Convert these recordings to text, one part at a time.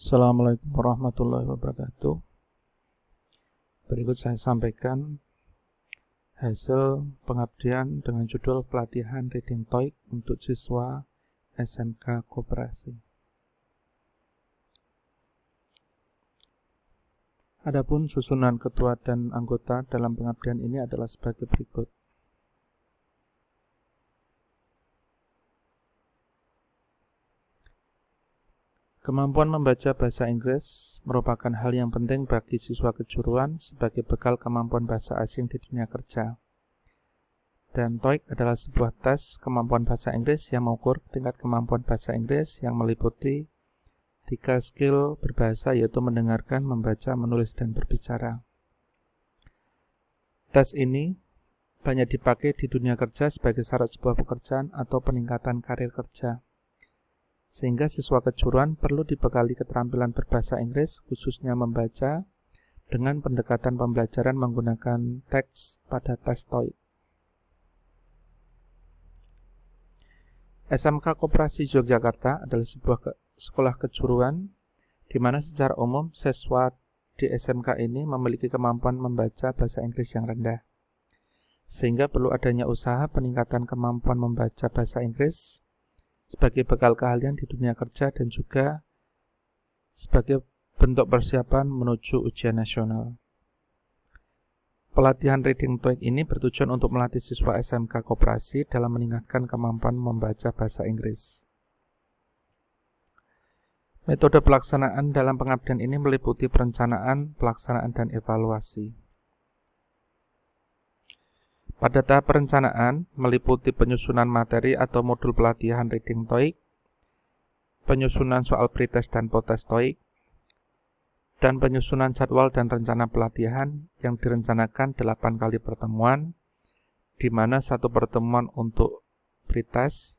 Assalamualaikum warahmatullahi wabarakatuh. Berikut saya sampaikan hasil pengabdian dengan judul pelatihan Reading TOEIC untuk siswa SMK Koperasi. Adapun susunan ketua dan anggota dalam pengabdian ini adalah sebagai berikut. Kemampuan membaca bahasa Inggris merupakan hal yang penting bagi siswa kejuruan sebagai bekal kemampuan bahasa asing di dunia kerja. Dan TOEIC adalah sebuah tes kemampuan bahasa Inggris yang mengukur tingkat kemampuan bahasa Inggris yang meliputi 3 skill berbahasa, yaitu mendengarkan, membaca, menulis, dan berbicara. Tes ini banyak dipakai di dunia kerja sebagai syarat sebuah pekerjaan atau peningkatan karir kerja. Sehingga siswa kejuruan perlu dibekali keterampilan berbahasa Inggris, khususnya membaca, dengan pendekatan pembelajaran menggunakan teks pada tes TOEIC. SMK Koperasi Yogyakarta adalah sebuah sekolah kejuruan di mana secara umum siswa di SMK ini memiliki kemampuan membaca bahasa Inggris yang rendah. Sehingga perlu adanya usaha peningkatan kemampuan membaca bahasa Inggris sebagai bekal keahlian di dunia kerja dan juga sebagai bentuk persiapan menuju ujian nasional. Pelatihan Reading TOEIC ini bertujuan untuk melatih siswa SMK Koperasi dalam meningkatkan kemampuan membaca bahasa Inggris. Metode pelaksanaan dalam pengabdian ini meliputi perencanaan, pelaksanaan, dan evaluasi. Pada tahap perencanaan, meliputi penyusunan materi atau modul pelatihan Reading TOEIC, penyusunan soal pretest dan post-test TOEIC, dan penyusunan jadwal dan rencana pelatihan yang direncanakan 8 kali pertemuan, di mana 1 pertemuan untuk pretest,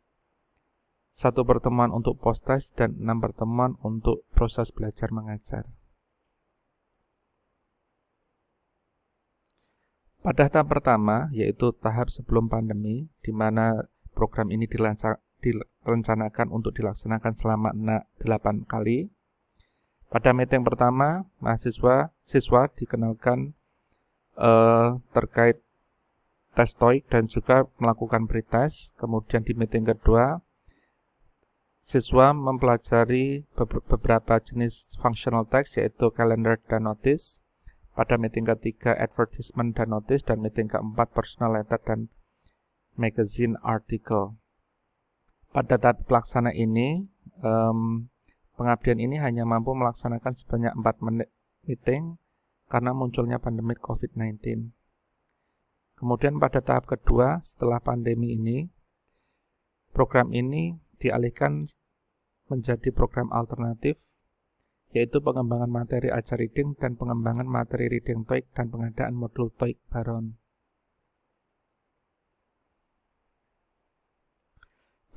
1 pertemuan untuk post-test, dan 6 pertemuan untuk proses belajar mengajar. Pada tahap pertama, yaitu tahap sebelum pandemi, di mana program ini direncanakan untuk dilaksanakan selama 8 kali. Pada meeting pertama, siswa dikenalkan terkait tes TOEIC dan juga melakukan pretest. Kemudian di meeting kedua, siswa mempelajari beberapa jenis functional text, yaitu calendar dan notice. Pada meeting ketiga, advertisement dan notice, dan meeting keempat, personal letter dan magazine article. Pada tahap pelaksana ini, pengabdian ini hanya mampu melaksanakan sebanyak 4 meeting karena munculnya pandemi COVID-19. Kemudian pada tahap kedua, setelah pandemi ini, program ini dialihkan menjadi program alternatif, yaitu pengembangan materi ajar reading dan pengembangan materi Reading TOEIC dan pengadaan modul TOEIC Baron.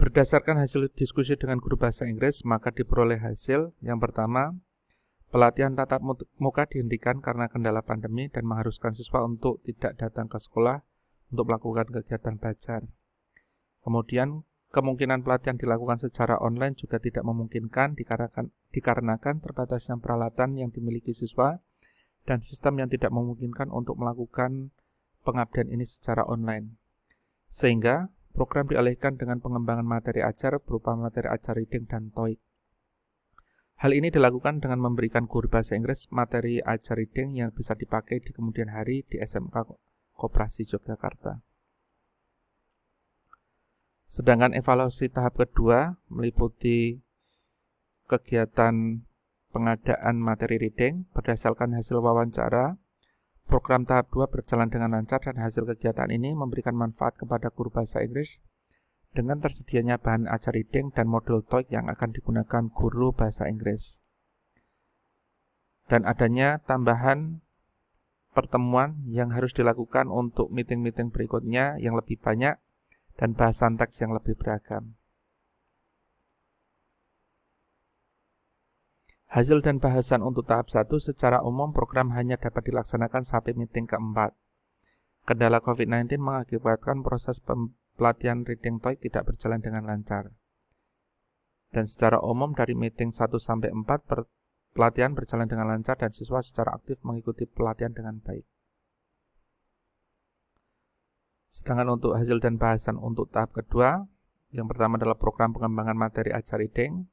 Berdasarkan hasil diskusi dengan guru bahasa Inggris, maka diperoleh hasil yang pertama, pelatihan tatap muka dihentikan karena kendala pandemi dan mengharuskan siswa untuk tidak datang ke sekolah untuk melakukan kegiatan belajar. Kemudian, kemungkinan pelatihan dilakukan secara online juga tidak memungkinkan dikarenakan terbatasnya peralatan yang dimiliki siswa dan sistem yang tidak memungkinkan untuk melakukan pengabdian ini secara online. Sehingga program dialihkan dengan pengembangan materi ajar berupa materi ajar reading dan TOEIC. Hal ini dilakukan dengan memberikan guru bahasa Inggris materi ajar reading yang bisa dipakai di kemudian hari di SMK Koperasi Yogyakarta. Sedangkan evaluasi tahap kedua meliputi kegiatan pengadaan materi reading. Berdasarkan hasil wawancara, program tahap 2 berjalan dengan lancar dan hasil kegiatan ini memberikan manfaat kepada guru bahasa Inggris dengan tersedianya bahan ajar reading dan modul TOEIC yang akan digunakan guru bahasa Inggris. Dan adanya tambahan pertemuan yang harus dilakukan untuk meeting-meeting berikutnya yang lebih banyak dan bahasan teks yang lebih beragam. Hasil dan bahasan untuk tahap 1 secara umum program hanya dapat dilaksanakan sampai meeting keempat. Kendala COVID-19 mengakibatkan proses pelatihan Reading TOEIC tidak berjalan dengan lancar. Dan secara umum dari meeting 1 sampai 4 pelatihan berjalan dengan lancar dan siswa secara aktif mengikuti pelatihan dengan baik. Sedangkan untuk hasil dan bahasan untuk tahap kedua, yang pertama adalah program pengembangan materi ajar reading.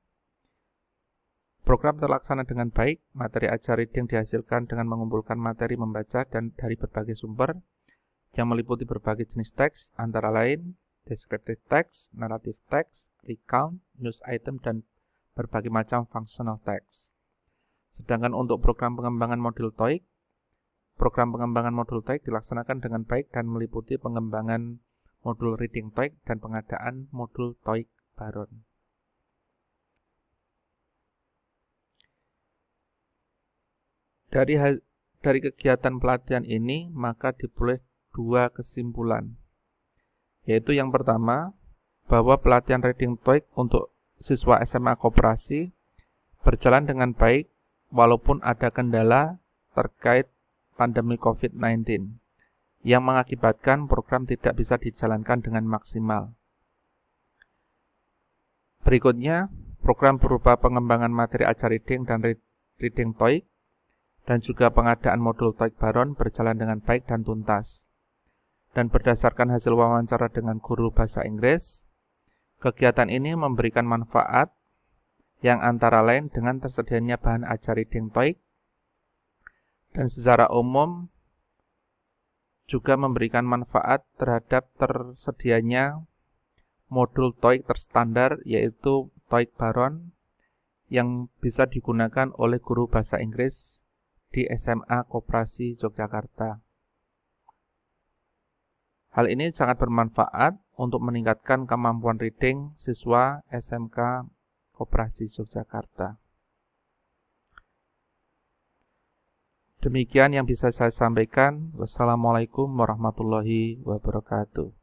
Program terlaksana dengan baik, materi ajar reading dihasilkan dengan mengumpulkan materi membaca dan dari berbagai sumber yang meliputi berbagai jenis teks, antara lain descriptive text, narrative text, recount, news item, dan berbagai macam functional text. Sedangkan untuk program pengembangan modul TOEIC, program pengembangan modul TOEIC dilaksanakan dengan baik dan meliputi pengembangan modul reading TOEIC dan pengadaan modul TOEIC Baron. Dari kegiatan pelatihan ini, maka diperoleh dua kesimpulan, yaitu yang pertama, bahwa pelatihan reading TOEIC untuk siswa SMA Koperasi berjalan dengan baik walaupun ada kendala terkait pandemi COVID-19 yang mengakibatkan program tidak bisa dijalankan dengan maksimal. Berikutnya, program berupa pengembangan materi ajar reading dan reading TOEIC dan juga pengadaan modul TOEIC Baron berjalan dengan baik dan tuntas. Dan berdasarkan hasil wawancara dengan guru bahasa Inggris, kegiatan ini memberikan manfaat yang antara lain dengan tersedianya bahan ajar reading TOEIC dan secara umum juga memberikan manfaat terhadap tersedianya modul TOEIC terstandar yaitu TOEIC Baron yang bisa digunakan oleh guru bahasa Inggris di SMA Koperasi Yogyakarta. Hal ini sangat bermanfaat untuk meningkatkan kemampuan reading siswa SMK Koperasi Yogyakarta. Demikian yang bisa saya sampaikan. Wassalamualaikum warahmatullahi wabarakatuh.